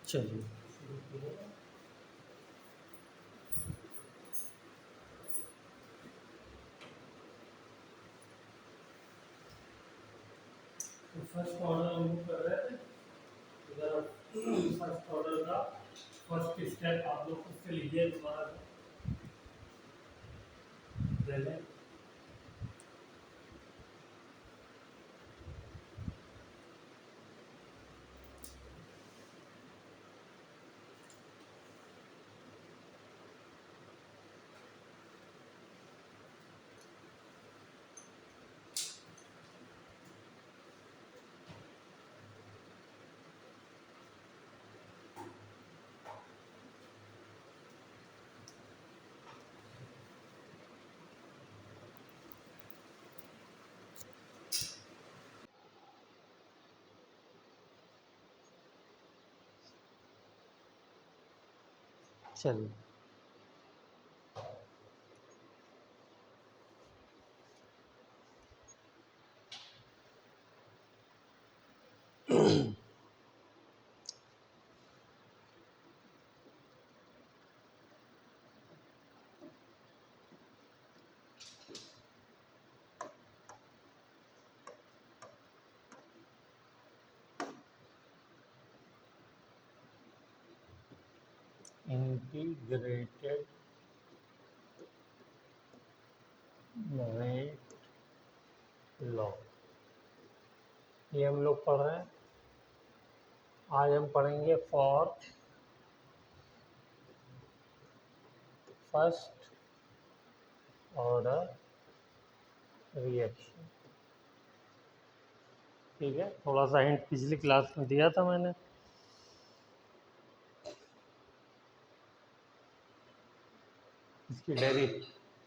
चलिए तो first order हम लोग कर रहे थे। इधर फर्स्ट ऑर्डर का फर्स्ट स्टेप आप लोग खुद से लीजिए दोबारा पहले। चलिए इंटीग्रेटेड रेट लॉ ये हम लोग पढ़ रहे हैं। आज हम पढ़ेंगे फॉर फर्स्ट ऑर्डर रिएक्शन। ठीक है, थोड़ा सा हिंट पिछली क्लास में दिया था मैंने। इसकी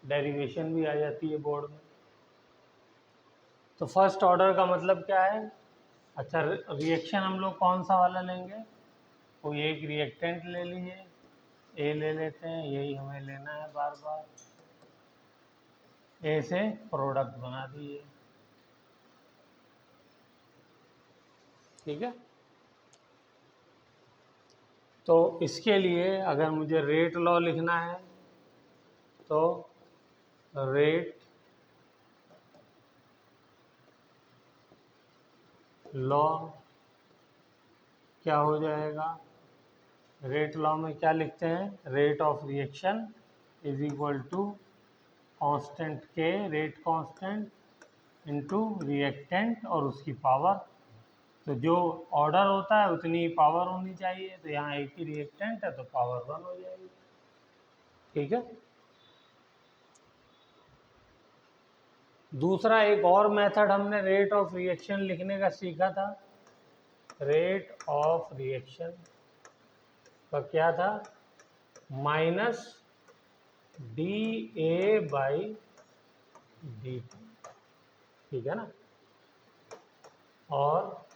डेरिवेशन भी आ जाती है बोर्ड में। तो फर्स्ट ऑर्डर का मतलब क्या है? अच्छा, रिएक्शन हम लोग कौन सा वाला लेंगे? कोई एक रिएक्टेंट ले लीजिए, ए ले लेते हैं, यही हमें लेना है बार बार। ए से प्रोडक्ट बना दिए। ठीक है, तो इसके लिए अगर मुझे रेट लॉ लिखना है तो रेट लॉ क्या हो जाएगा? रेट लॉ में क्या लिखते हैं? Rate of reaction is equal to constant k, rate constant into reactant और उसकी पावर। तो जो ऑर्डर होता है उतनी ही पावर होनी चाहिए। तो यहाँ एक ही रिएक्टेंट है तो पावर 1 हो जाएगी। ठीक है, दूसरा एक और मेथड हमने रेट ऑफ रिएक्शन लिखने का सीखा था। रेट ऑफ रिएक्शन का क्या था? Minus d A by d T. ठीक है ना, और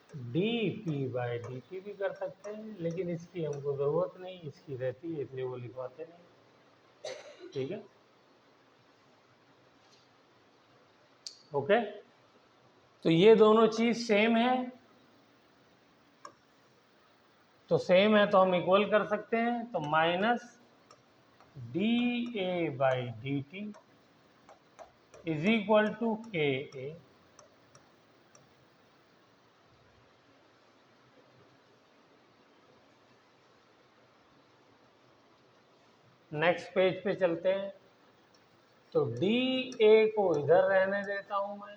D P by d T भी कर सकते हैं, लेकिन इसकी हमको ज़रूरत नहीं, इसकी रहती है इसलिए वो लिखवाते नहीं। ठीक है, ओके। तो ये दोनों चीज़ सेम है, तो सेम है तो हम इक्वल कर सकते हैं। तो minus d A by d t is equal to k A. Next page पे चलते हैं। तो डी ए को इधर रहने देता हूं मैं,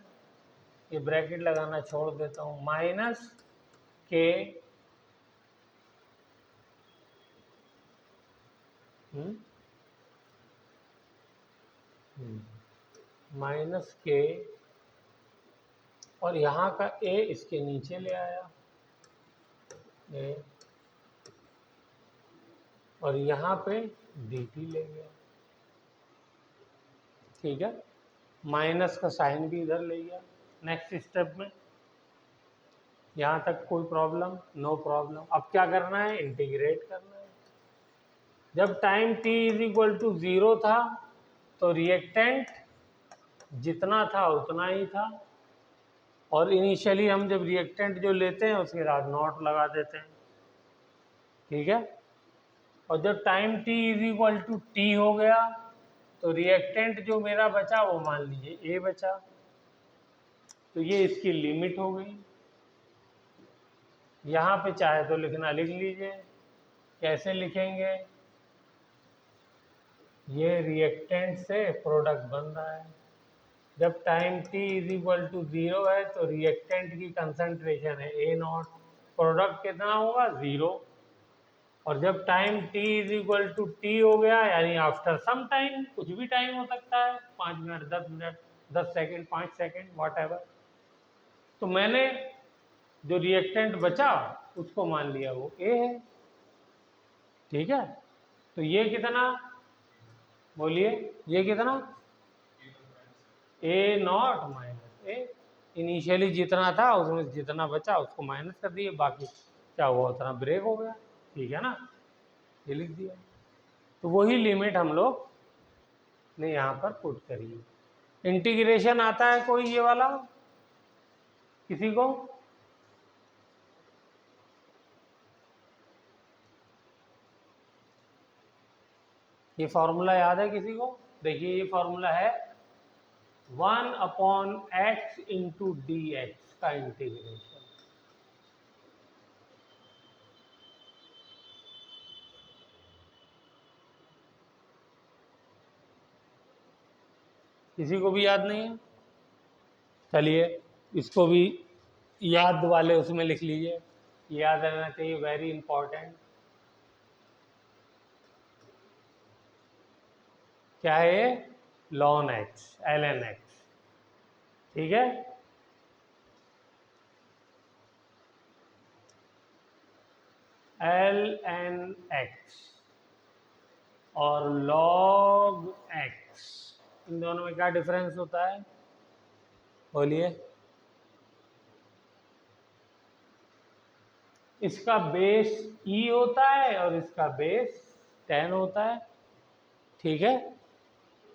ये ब्रैकेट लगाना छोड़ देता हूं, माइनस के माइनस के, और यहाँ का ए इसके नीचे ले आया ए, और यहाँ पे डी टी ले गया। ठीक है, माइनस का साइन भी इधर ले गया। नेक्स्ट स्टेप में यहाँ तक कोई प्रॉब्लम? No problem. अब क्या करना है? इंटीग्रेट करना है। जब time t is equal to 0 था तो रिएक्टेंट जितना था उतना ही था, और इनिशियली हम जब रिएक्टेंट जो लेते हैं उसके साथ नॉट लगा देते हैं। ठीक है। और जब time t is equal to t हो गया तो रिएक्टेंट जो मेरा बचा वो मान लीजिए a बचा, तो ये इसकी लिमिट हो गई। यहाँ पे चाहे तो लिखना लिख लीजिए, कैसे लिखेंगे, ये रिएक्टेंट से प्रोडक्ट बन रहा है। जब time t is equal to 0 है तो रिएक्टेंट की कंसंट्रेशन है A0, प्रोडक्ट कितना होगा 0। और जब time t is equal to t हो गया, यानी आफ्टर सम टाइम, कुछ भी टाइम हो सकता है, 5 minute, 10 minute, 10 second, 5 second, what ever, तो मैंने जो रिएक्टेंट बचा उसको मान लिया वो A है। ठीक है, तो ये कितना, बोलिए, ये कितना, A0 माइनस A। इनिशियली जितना था उसमें जितना बचा उसको माइनस कर दिए, बाकी क्या हुआ उतना ब्रेक हो गया। ठीक है ना, ये लिख दिया। तो वही लिमिट हम लोग ने यहाँ पर पुट करी है। इंटीग्रेशन आता है कोई ये वाला, किसी को, ये फॉर्मूला याद है किसी को? देखिए ये फॉर्मूला है 1/x इंटू डी एक्स का इंटीग्रेशन। किसी को भी याद नहीं है? चलिए इसको भी याद वाले उसमें लिख लीजिए, याद रहना चाहिए, वेरी इंपॉर्टेंट। क्या है ये? ln x, ln x। ठीक है, ln x और log x, इन दोनों में क्या डिफरेंस होता है, बोलिए? इसका बेस e होता है और इसका बेस 10 होता है। ठीक है,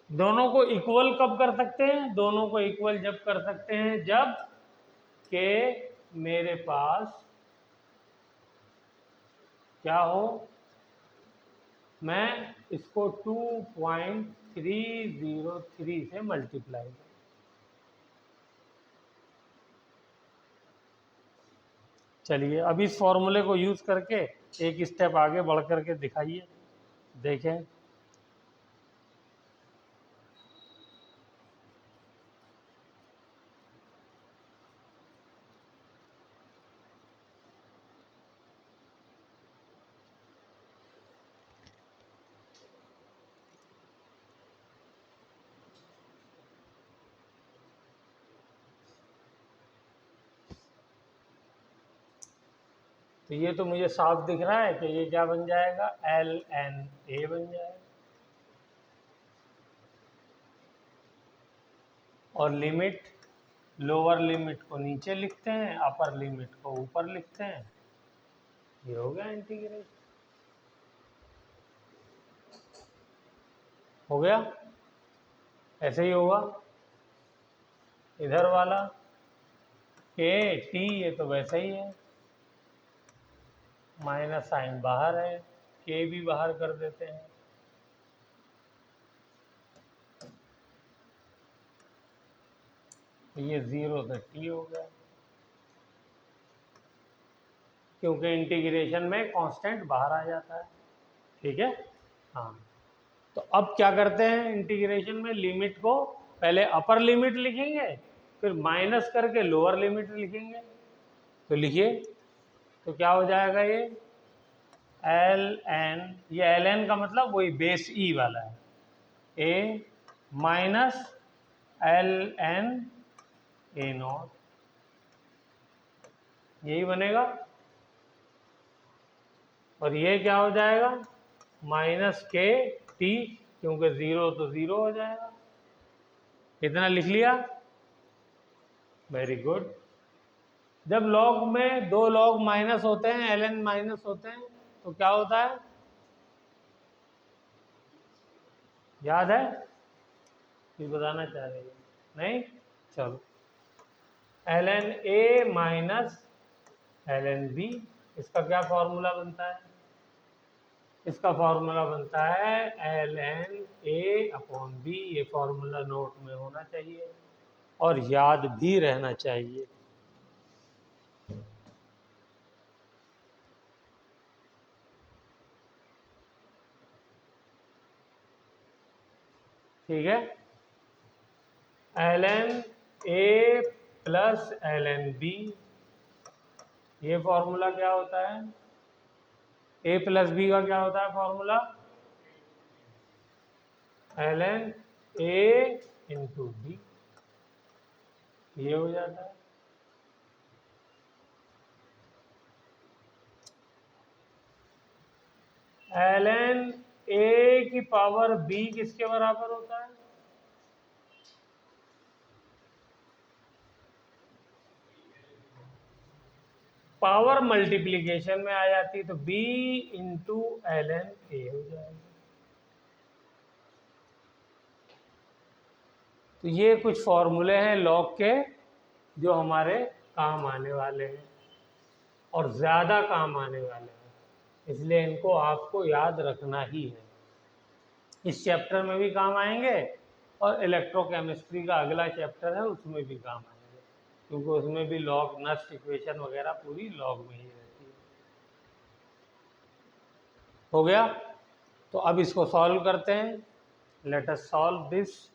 दोनों को इक्वल कब कर सकते हैं? दोनों को इक्वल जब कर सकते हैं जब के मेरे पास क्या हो, मैं इसको 2.303 से मल्टीप्लाई करूं। चलिए अब इस फॉर्मूले को यूज करके एक स्टेप आगे बढ़ करके दिखाइए, देखें। तो ये तो मुझे साफ दिख रहा है कि ये क्या बन जाएगा, ln a बन जाएगा। और लिमिट, लोअर लिमिट को नीचे लिखते हैं, अपर लिमिट को ऊपर लिखते हैं, ये हो गया इंटीग्रेशन। हो गया, ऐसे ही होगा इधर वाला के टी, ये तो वैसा ही है, माइनस साइन बाहर है, के भी बाहर कर देते हैं। ये 0 से टी हो गया, क्योंकि इंटीग्रेशन में कांस्टेंट बाहर आ जाता है। ठीक है, हाँ। तो अब क्या करते हैं, इंटीग्रेशन में लिमिट को पहले अपर लिमिट लिखेंगे, फिर माइनस करके लोअर लिमिट लिखेंगे। तो लिखिए, तो क्या हो जाएगा ये ln, ये ln का मतलब वही बेस ई वाला है, a माइनस ln a0, यही बनेगा। और ये क्या हो जाएगा, माइनस के टी, क्योंकि 0 तो 0 हो जाएगा। कितना लिख लिया, वेरी गुड। जब लॉग में दो लॉग माइनस होते हैं, ln माइनस होते हैं, तो क्या होता है, याद है? ये बताना चाह रही है, नहीं? चलो, ln a minus ln b, इसका क्या फॉर्मूला बनता है, इसका फॉर्मूला बनता है ln a/b। ये फॉर्मूला नोट में होना चाहिए और याद भी रहना चाहिए। ठीक है, ln a plus ln b, ये फॉर्मूला क्या होता है? a प्लस बी का क्या होता है formula? ln a into b, ये हो जाता है। ln a की पावर b किसके बराबर होता है? पावर मल्टीप्लीकेशन में आ जाती है तो b इंटू ln a हो जाएगा। तो ये कुछ फॉर्मूले हैं लॉग के जो हमारे काम आने वाले हैं और ज़्यादा काम आने वाले हैं, इसलिए इनको आपको याद रखना ही है। इस चैप्टर में भी काम आएंगे और इलेक्ट्रोकेमिस्ट्री का अगला चैप्टर है उसमें भी काम आएंगे, क्योंकि उसमें भी लॉग नस्ट इक्वेशन वगैरह पूरी लॉग में ही रहती है। हो गया? तो अब इसको सॉल्व करते हैं। Let us solve this.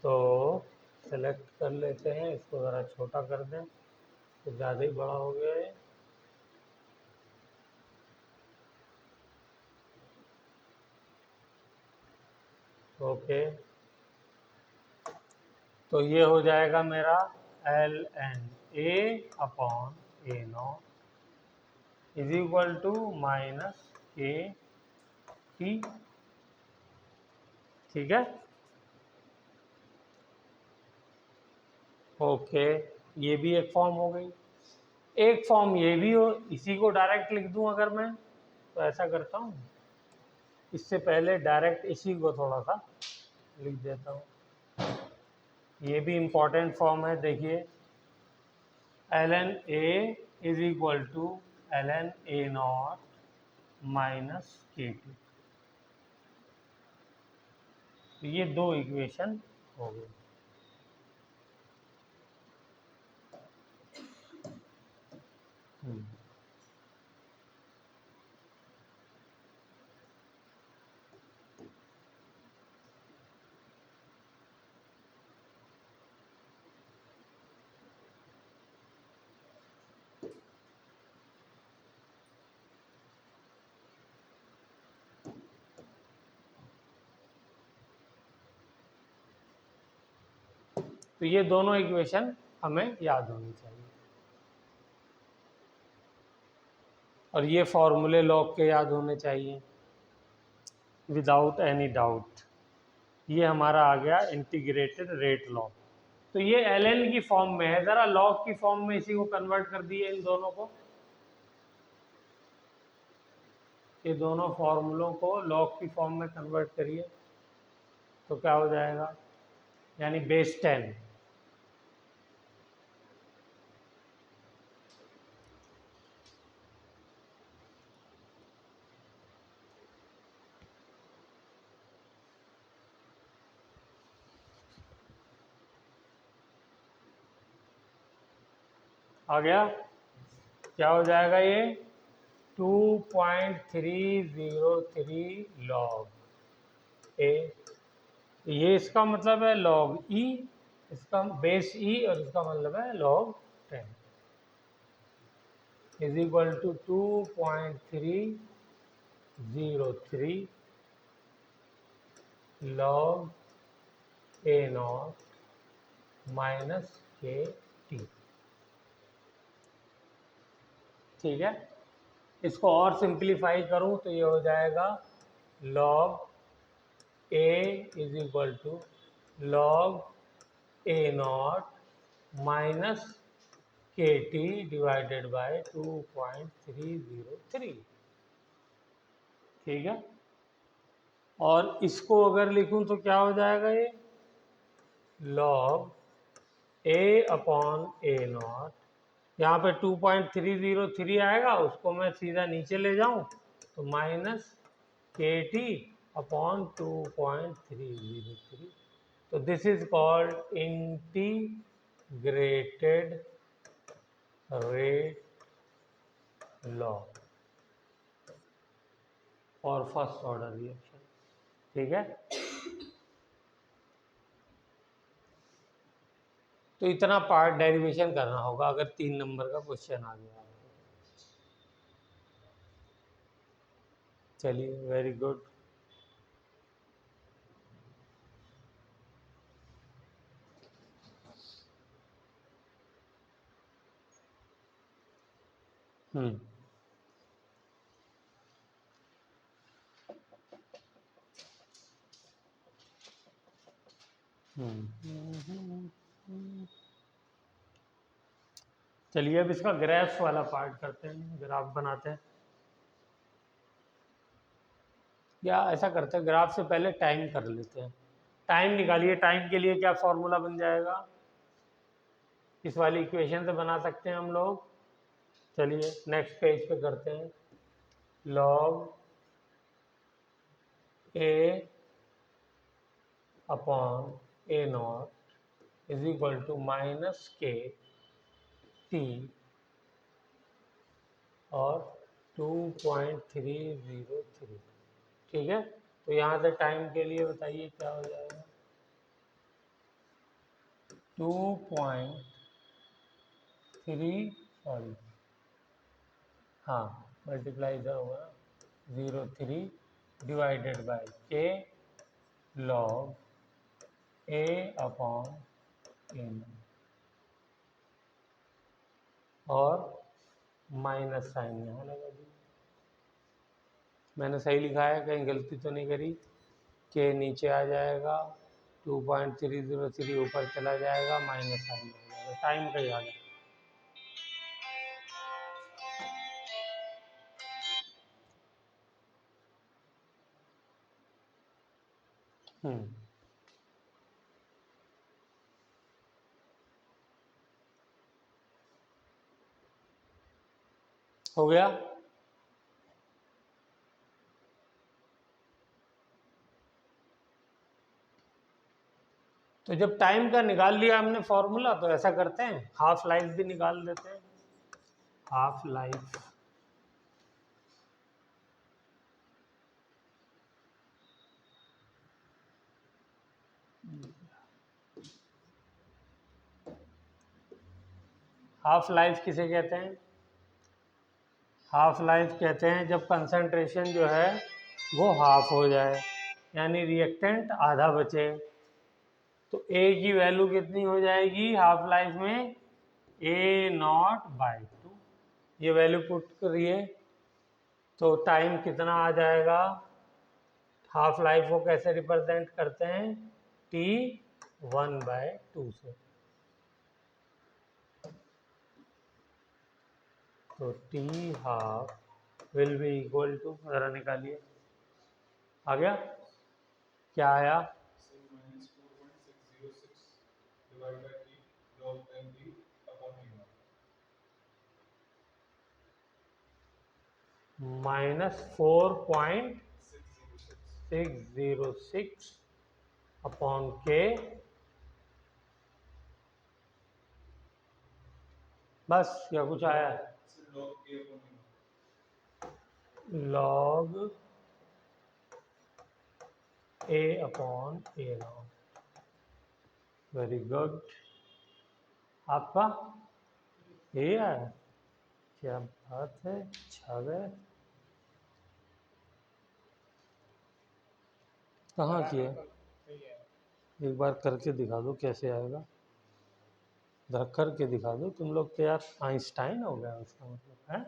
तो सेलेक्ट कर लेते हैं, इसको ज़रा छोटा कर दें, तो ज़्यादा ही बड़ा हो गया है। ओके, तो ये हो जाएगा मेरा ln a/a0 is equal to minus k t. ठीक है, ओके, ये भी एक फॉर्म हो गई। एक फॉर्म ये भी हो, इसी को डायरेक्ट लिख दूं अगर मैं, तो ऐसा करता हूँ, इससे पहले डायरेक्ट इसी को थोड़ा सा लिख देता हूँ। ये भी इम्पोर्टेंट फॉर्म है, देखिए ln a is equal to ln a0 minus k t. तो ये दो इक्वेशन हो गई। तो ये दोनों इक्वेशन हमें याद होनी चाहिए और ये फॉर्मूले लॉग के याद होने चाहिए विदाउट एनी डाउट। ये हमारा आ गया इंटीग्रेटेड रेट लॉग। तो ये ln की फॉर्म में है, ज़रा लॉग की फॉर्म में इसी को कन्वर्ट कर दिए, इन दोनों को, ये दोनों फॉर्मूलों को लॉग की फॉर्म में कन्वर्ट करिए, तो क्या हो जाएगा? यानी बेस 10। आ गया? क्या हो जाएगा ये? 2.303 लॉग ए। ये इसका मतलब है लॉग ई, इसका बेस ई, और इसका मतलब है log 10 is equal to 2.303 log a naught minus k t. ठीक है, इसको और सिंप्लीफाई करूं तो ये हो जाएगा log a is equal to log a naught minus k t divided by 2.303। ठीक है, और इसको अगर लिखूं तो क्या हो जाएगा? ये log a upon a not, यहाँ पे 2.303 आएगा, उसको मैं सीधा नीचे ले जाऊं तो माइनस के टी अपॉन 2.303। तो this is called integrated rate law और फर्स्ट ऑर्डर रिएक्शन। ठीक है, तो इतना पार्ट डेरिवेशन करना होगा अगर 3 नंबर का क्वेश्चन आ गया। चलिए, वेरी गुड। हम्म चलिए, अब इसका ग्राफ वाला पार्ट करते हैं, ग्राफ बनाते हैं। या ऐसा करते हैं, ग्राफ से पहले टाइम कर लेते हैं। टाइम निकालिए। टाइम के लिए क्या फॉर्मूला बन जाएगा? इस वाली इक्वेशन से बना सकते हैं हम लोग। चलिए नेक्स्ट पेज पे करते हैं। Log a upon a naught is equal to minus k t और 2.303। ठीक है, तो यहाँ से टाइम के लिए बताइए क्या हो जाएगा? 2.3 हाँ मल्टीप्लाई इधर होगा 03 डिवाइडेड बाय के लॉग ए अपॉन एन और माइनस साइन यहाँ लगा दी। मैंने सही लिखा है, कहीं गलती तो नहीं करी? के नीचे आ जाएगा, 2.303 ऊपर चला जाएगा, माइनस साइन हो जाएगा। टाइम का याद है। हो गया। तो जब टाइम का निकाल लिया हमने फॉर्मूला, तो ऐसा करते हैं हाफ लाइफ भी निकाल देते हैं। हाफ लाइफ हाफ लाइफ किसे कहते हैं? हाफ लाइफ कहते हैं जब कंसंट्रेशन जो है वो हाफ हो जाए, यानी रिएक्टेंट आधा बचे। तो ए की वैल्यू कितनी हो जाएगी हाफ लाइफ में? ए नॉट बाई 2। ये वैल्यू पुट करिए तो टाइम कितना आ जाएगा? हाफ लाइफ को कैसे रिप्रेजेंट करते हैं? टी 1/2 से। तो t half will be equal to, जरा निकालिए, आ गया? क्या आया? -4.606 अपॉन के, बस या कुछ आया? Log a upon a not. Very good. आपका ये है, क्या बात है, छा गए। कहाँ किया? एक बार करके दिखा दो कैसे आएगा, जरा करके दिखा दो। तुम लोग तो यार आइंस्टाइन हो गया उसका मतलब है,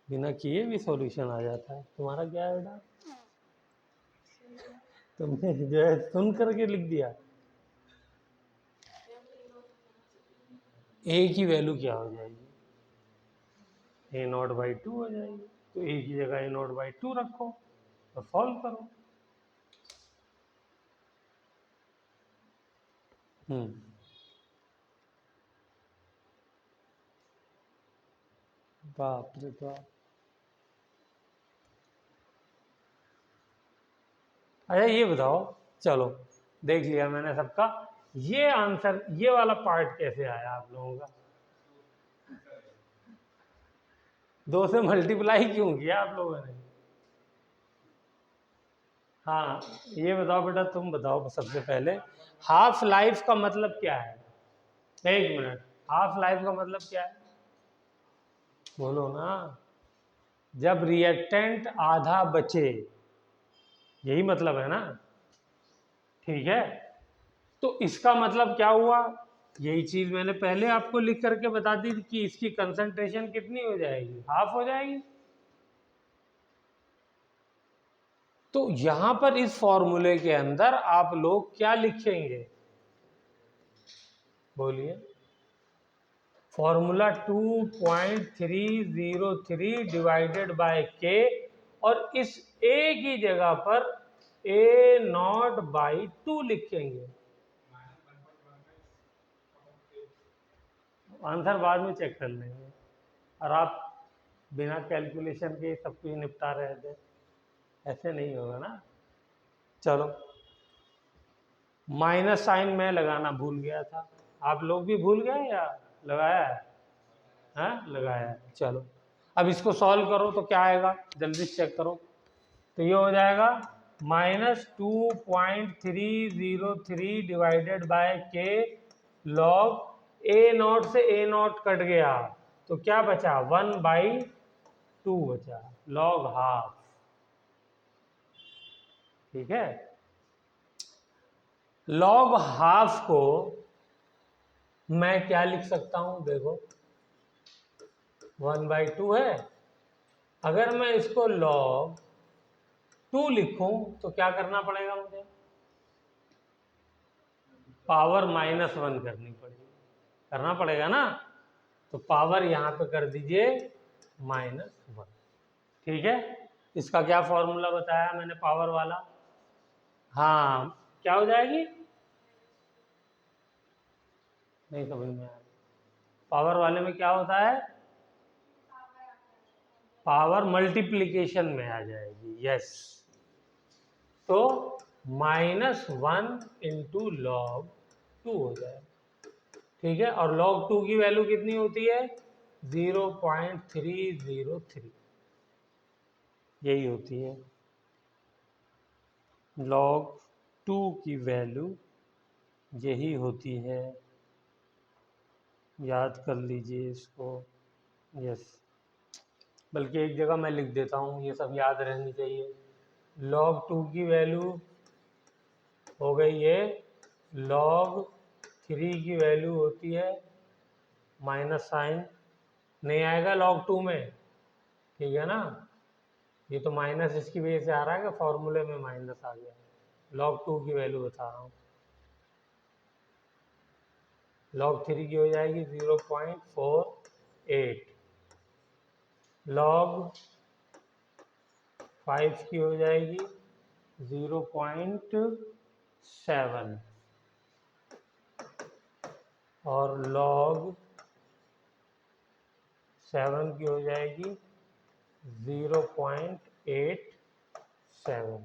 बिना किए भी सॉल्यूशन आ जाता है। तुम्हारा क्या है बेटा? तुमने जो है सुन करके लिख दिया। ए की वैल्यू क्या हो जाएगी? ए नॉट बाई 2 हो जाएगी। तो ए की जगह ए नॉट बाई 2 रखो और सॉल्व करो। बाप रे बाप। अच्छा ये बताओ, चलो देख लिया मैंने सबका, ये आंसर, ये वाला पार्ट कैसे आया आप लोगों का? 2 से मल्टीप्लाई क्यों किया आप लोगों ने? हाँ ये बताओ बेटा, तुम बताओ सबसे पहले, हाफ लाइफ का मतलब क्या है? 1 मिनट, हाफ लाइफ का मतलब क्या है? बोलो ना। जब रिएक्टेंट आधा बचे, यही मतलब है ना? ठीक है, तो इसका मतलब क्या हुआ? यही चीज मैंने पहले आपको लिख करके बता दी कि इसकी कंसंट्रेशन कितनी हो जाएगी, हाफ हो जाएगी। तो यहां पर इस फॉर्मूले के अंदर आप लोग क्या लिखेंगे? बोलिए। फॉर्मूला 2.303 डिवाइडेड बाय के, और इस ए की जगह पर A0/2 लिखेंगे। आंसर बाद में चेक कर लेंगे, और आप बिना कैलकुलेशन के सब कुछ निपटा रहे थे, ऐसे नहीं होगा ना। चलो, माइनस साइन मैं लगाना भूल गया था, आप लोग भी भूल गए या लगाया है? हाँ लगाया है। चलो अब इसको सॉल्व करो तो क्या आएगा, जल्दी चेक करो। तो ये हो जाएगा -2.303 डिवाइडेड बाय के लॉग A0 से A0 कट गया, तो क्या बचा? 1/2 बचा, लॉग हाफ। ठीक है, लॉग हाफ को मैं क्या लिख सकता हूं? देखो 1/2 है, अगर मैं इसको log 2 लिखूं तो क्या करना पड़ेगा मुझे? पावर -1 करनी पड़ेगी, करना पड़ेगा ना। तो पावर यहां पे कर दीजिए -1। ठीक है, इसका क्या फॉर्मूला बताया मैंने पावर वाला? हाँ, क्या हो जाएगी? नहीं समझ में आया। पावर वाले में क्या होता है? पावर मल्टीप्लीकेशन में आ जाएगी। यस, तो -1 इंटू log 2 हो जाए। ठीक है, और log 2 की वैल्यू कितनी होती है? 0.303, यही होती है log 2 की वैल्यू, यही होती है, याद कर लीजिए इसको। यस, बल्कि एक जगह मैं लिख देता हूँ, ये सब याद रहनी चाहिए। log 2 की वैल्यू हो गई है, log 3 की वैल्यू होती है, माइनस साइन नहीं आएगा log 2 में, ठीक है ना। ये तो माइनस इसकी वजह से आ रहा है कि फॉर्मूले में माइनस आ गया। log 2 की वैल्यू बता रहा हूँ, log 3 की हो जाएगी 0.48, log 5 की हो जाएगी 0.7, और log 7 की हो जाएगी 0.87।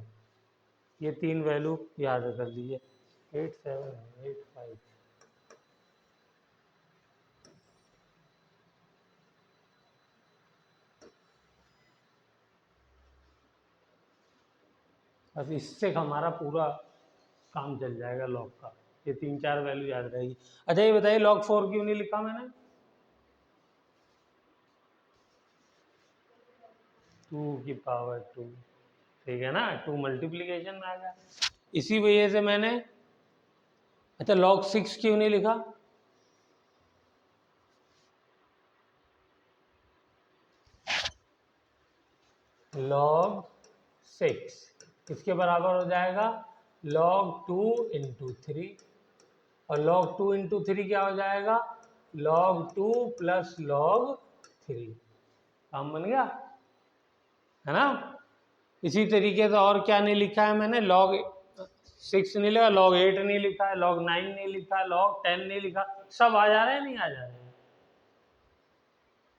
ये 3 वैल्यू याद कर लीजिए। 87 85। बस इससे हमारा पूरा काम चल जाएगा लॉग का, ये 3-4 वैल्यू याद रहेगी। अच्छा ये बताइए log 4 क्यों नहीं लिखा मैंने? 2 की पावर 2, ठीक है ना, 2 मल्टीप्लीकेशन में आ गया, इसी वजह से मैंने। अच्छा log 6 क्यों नहीं लिखा? log 6 किसके बराबर हो जाएगा? log 2 इंटू 3, और log 2 इंटू 3 क्या हो जाएगा? log 2 plus log 3। काम बन गया है ना। इसी तरीके से और क्या नहीं लिखा है मैंने? log 6 नहीं लिखा, log 8 नहीं लिखा है, log 9 नहीं लिखा है, log 10 नहीं लिखा। सब आ जा रहे हैं, नहीं आ जा रहे हैं?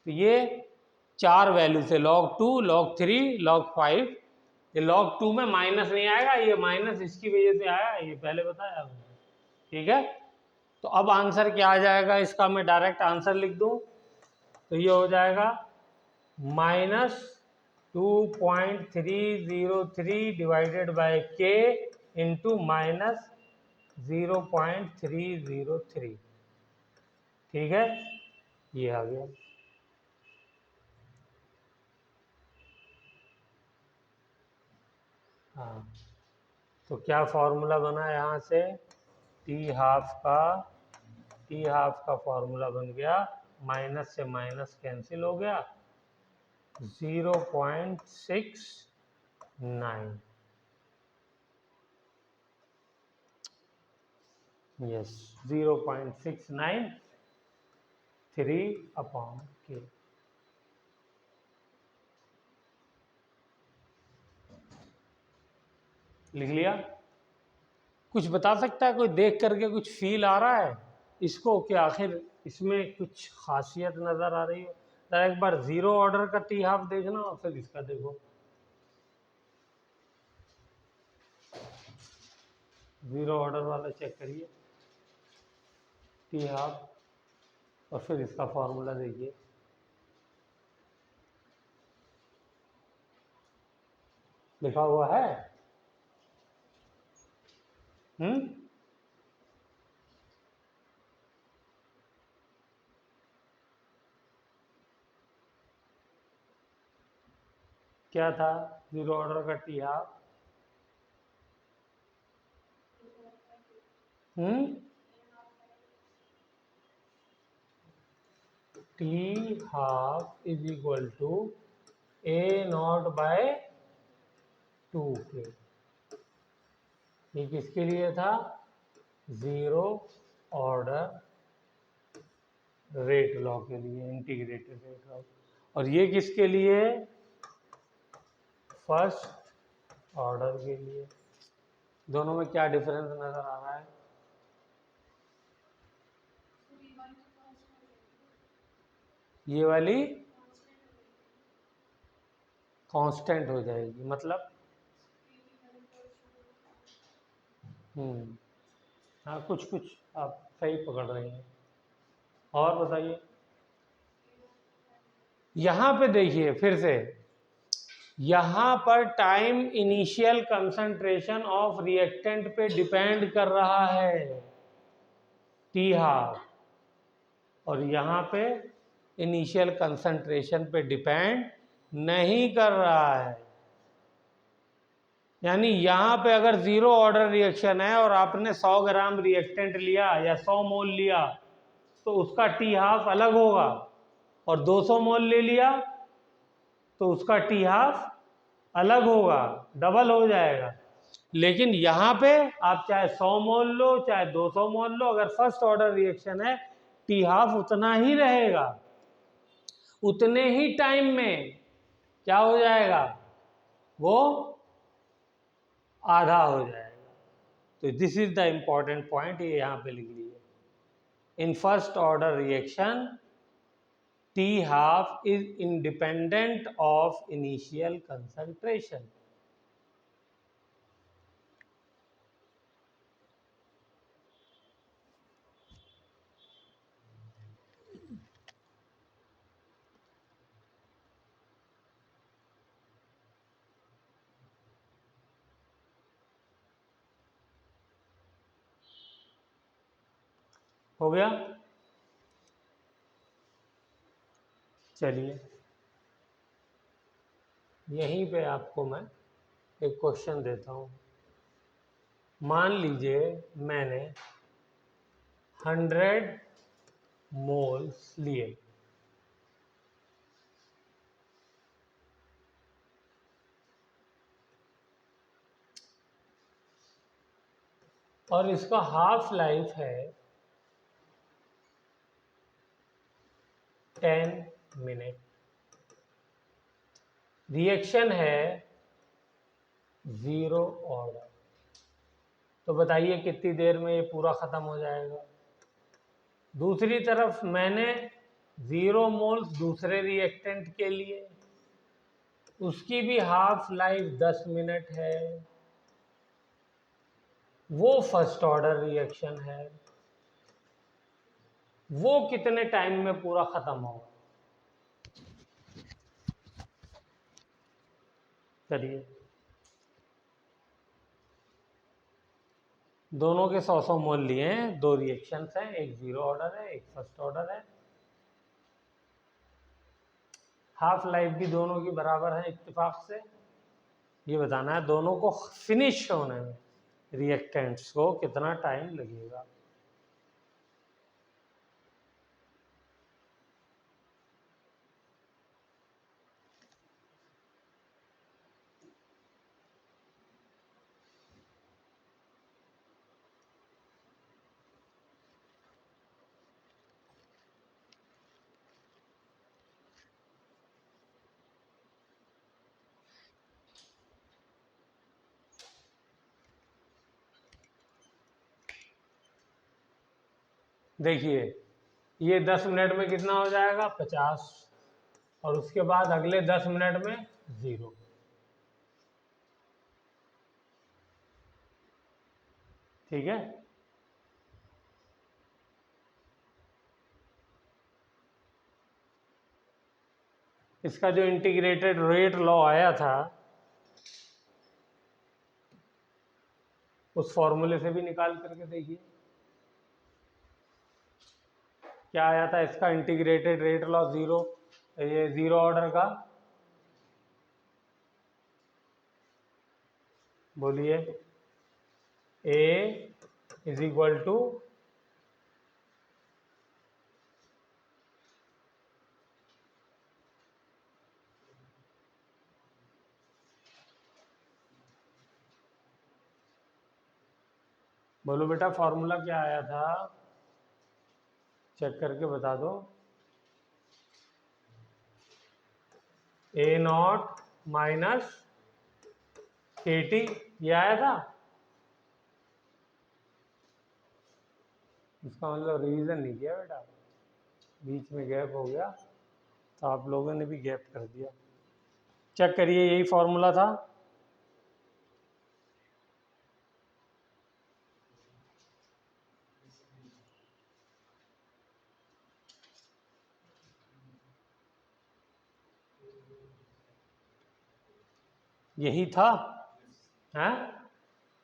तो ये 4 वैल्यू थे, log 2, log 3, log 5 ये log 2 में माइनस नहीं आएगा, ये माइनस इसकी वजह से आया, ये पहले बताया हमने। ठीक है, तो अब आंसर क्या आ जाएगा इसका, मैं डायरेक्ट आंसर लिख दूं तो ये हो जाएगा -2.303 डिवाइडेड बाय के इंटू -0.303। ठीक है, ये आ गया। हाँ, तो क्या फॉर्मूला बना यहाँ से, टी हाफ का फॉर्मूला बन गया, माइनस से माइनस कैंसिल हो गया, 0.69, यस 0.693/K। लिख लिया। कुछ बता सकता है कोई, देख करके कुछ फील आ रहा है इसको कि आखिर इसमें कुछ खासियत नजर आ रही है? तो एक बार जीरो ऑर्डर का टी हाफ देखना और फिर इसका देखो, जीरो ऑर्डर वाला चेक करिए टी हाफ और फिर इसका फॉर्मूला देखिए। लिखा हुआ है। क्या था जीरो ऑर्डर का t half? T half is equal to A0/2K। ये किसके लिए था? जीरो ऑर्डर रेट लॉ के लिए, इंटीग्रेटेड रेट लॉ। और ये किसके लिए? फर्स्ट ऑर्डर के लिए। दोनों में क्या डिफरेंस नजर आ रहा है? ये वाली कांस्टेंट हो जाएगी, मतलब हाँ कुछ कुछ आप सही पकड़ रहे हैं। और बताइए, यहां पे देखिए फिर से, यहां पर time initial concentration of reactant पे डिपेंड कर रहा है टी हाफ, और यहां पे इनिशियल कंसंट्रेशन पे डिपेंड नहीं कर रहा है। यानी यहां पे अगर जीरो ऑर्डर रिएक्शन है और आपने 100 ग्राम रिएक्टेंट लिया या 100 मोल लिया तो उसका टी हाफ अलग होगा, और 200 मोल ले लिया तो उसका टी हाफ अलग होगा, डबल हो जाएगा। लेकिन यहाँ पे आप चाहे 100 मोल लो चाहे 200 मोल लो, अगर फर्स्ट ऑर्डर रिएक्शन है टी हाफ उतना ही रहेगा, उतने ही टाइम में क्या हो जाएगा, वो आधा हो जाएगा। तो this is the important point, ये यहाँ पे लिख लीजिए। In first order reaction T half is independent of initial concentration. हो गया? चलिए यहीं पे आपको मैं एक क्वेश्चन देता हूँ। मान लीजिए मैंने 100 मोल्स लिए, और इसका हाफ लाइफ है 10 मिनट, रिएक्शन है जीरो ऑर्डर, तो बताइए कितनी देर में ये पूरा खत्म हो जाएगा? दूसरी तरफ मैंने 0 मोल्स दूसरे रिएक्टेंट के लिए, उसकी भी हाफ लाइफ 10 मिनट है, वो फर्स्ट ऑर्डर रिएक्शन है, वो कितने टाइम में पूरा खत्म होगा? करिए। दोनों के 100 मोल लिए हैं, दो रिएक्शंस हैं, एक जीरो ऑर्डर है, एक फर्स्ट ऑर्डर है। हाफ लाइफ भी दोनों की बराबर है इत्तेफाक से। ये बताना है दोनों को फिनिश होने में रिएक्टेंट्स को कितना टाइम लगेगा। देखिए, ये 10 मिनट में कितना हो जाएगा? 50। और उसके बाद अगले 10 मिनट में 0। ठीक है। इसका जो इंटीग्रेटेड रेट लॉ आया था, उस फॉर्मूले से भी निकाल करके देखिए क्या आया था। इसका इंटीग्रेटेड रेट लॉ जीरो, ये जीरो ऑर्डर का, बोलिए, ए इज इक्वल टू बोलो बेटा फॉर्मूला क्या आया था, चेक करके बता दो। ए नॉट माइनस के टी, ये आया था। इसका मतलब रिवीजन नहीं किया बेटा, बीच में गैप हो गया तो आप लोगों ने भी गैप कर दिया। चेक करिए, यही फॉर्मूला था। यही था, हैं?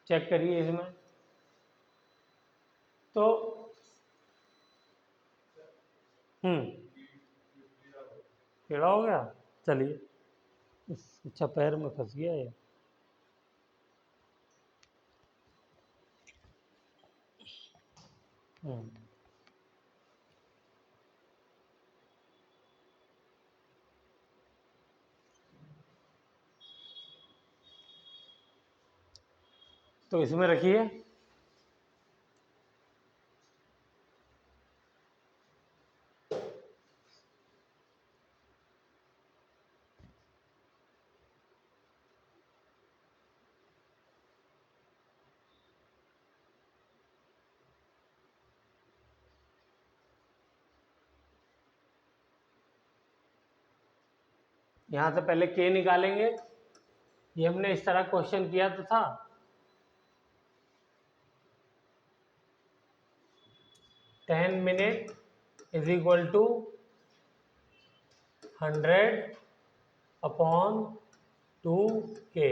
चेक करिए इसमें तो। टेढ़ा हो गया, चलिए। अच्छा, पैर में फंस गया ये। हम्म तो इसमें रखिए। यहाँ से पहले के निकालेंगे। ये हमने इस तरह क्वेश्चन किया तो था। 10 minute is equal to 100 upon 2k।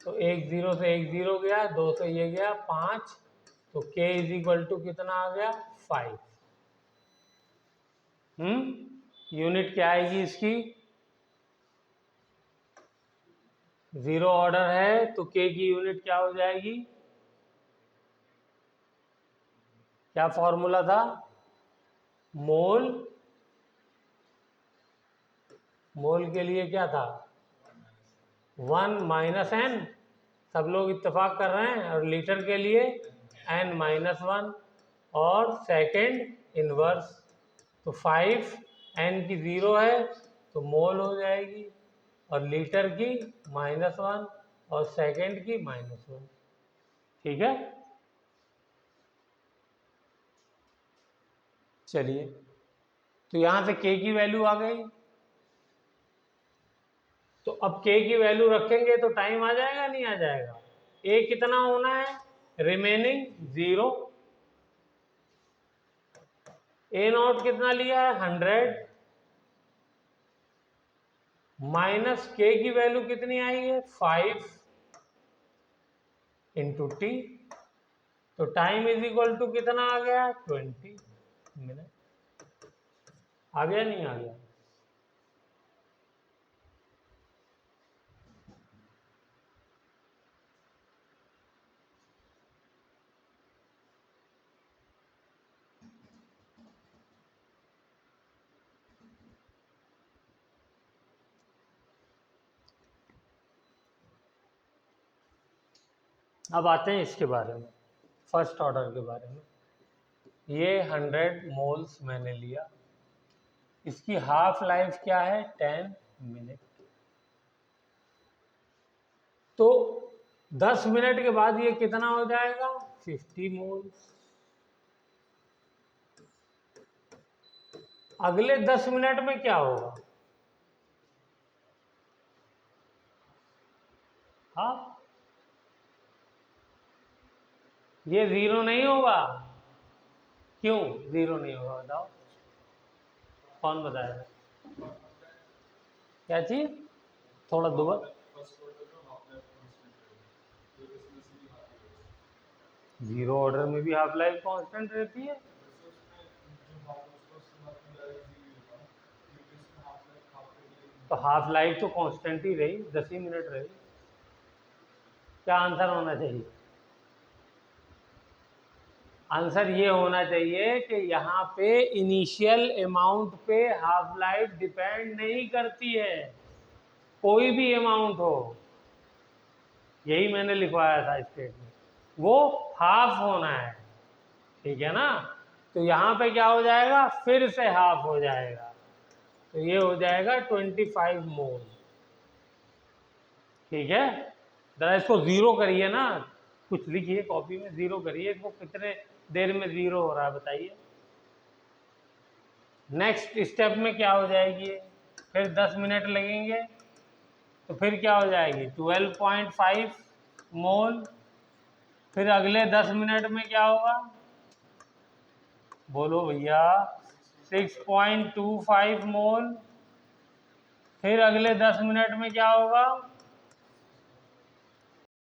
तो एक जीरो से एक जीरो गया, दो से ये गया 5, तो k इज इक्वल टू कितना आ गया? 5। यूनिट क्या आएगी इसकी? जीरो ऑर्डर है तो k की यूनिट क्या हो जाएगी? क्या फॉर्मूला था? मोल, मोल के लिए क्या था? 1 माइनस एन, सब लोग इत्तेफाक कर रहे हैं। और लीटर के लिए n-1, और सेकंड इनवर्स। तो 5, n की 0 है तो मोल हो जाएगी, और लीटर की -1 और सेकंड की -1। ठीक है। चलिए, तो यहाँ से k की वैल्यू आ गई। तो अब के की वैल्यू रखेंगे तो टाइम आ जाएगा नहीं आ जाएगा। ए कितना होना है, रिमेनिंग 0। ए नॉट कितना लिया है, 100, माइनस के की वैल्यू कितनी आई है, 5 इंटू टी। तो टाइम इज इक्वल टू कितना आ गया, 20 मिनट। आ गया नहीं आ गया? अब आते हैं इसके बारे में, फर्स्ट ऑर्डर के बारे में। ये 100 मोल्स मैंने लिया, इसकी हाफ लाइफ क्या है, 10 मिनट। तो 10 मिनट के बाद ये कितना हो जाएगा, 50 मोल्स। अगले 10 मिनट में क्या होगा, हाँ, ये 0 नहीं होगा। क्यों 0 नहीं होगा बताओ, कौन बताएगा? क्या चीज, थोड़ा दोबारा। 0 ऑर्डर में भी हाफ लाइफ कांस्टेंट रहती है। तो हाफ लाइफ तो कांस्टेंट ही रही, 10 ही मिनट रही। क्या आंसर होना चाहिए, आंसर ये होना चाहिए कि यहाँ पे इनिशियल अमाउंट पे हाफ लाइफ डिपेंड नहीं करती है, कोई भी अमाउंट हो। यही मैंने लिखवाया था स्टेटमेंट, वो हाफ होना है, ठीक है ना। तो यहाँ पे क्या हो जाएगा, फिर से हाफ हो जाएगा, तो ये हो जाएगा 25 मोल, ठीक है। जरा इसको 0 करिए ना, कुछ लिखिए कॉपी में, 0 करिए इसको, कितने देर में 0 हो रहा है बताइए। नेक्स्ट स्टेप में क्या हो जाएगी, फिर 10 मिनट लगेंगे, तो फिर क्या हो जाएगी, 12.5 मोल। फिर अगले 10 मिनट में क्या होगा, बोलो भैया, 6.25 मोल। फिर अगले 10 मिनट में क्या होगा,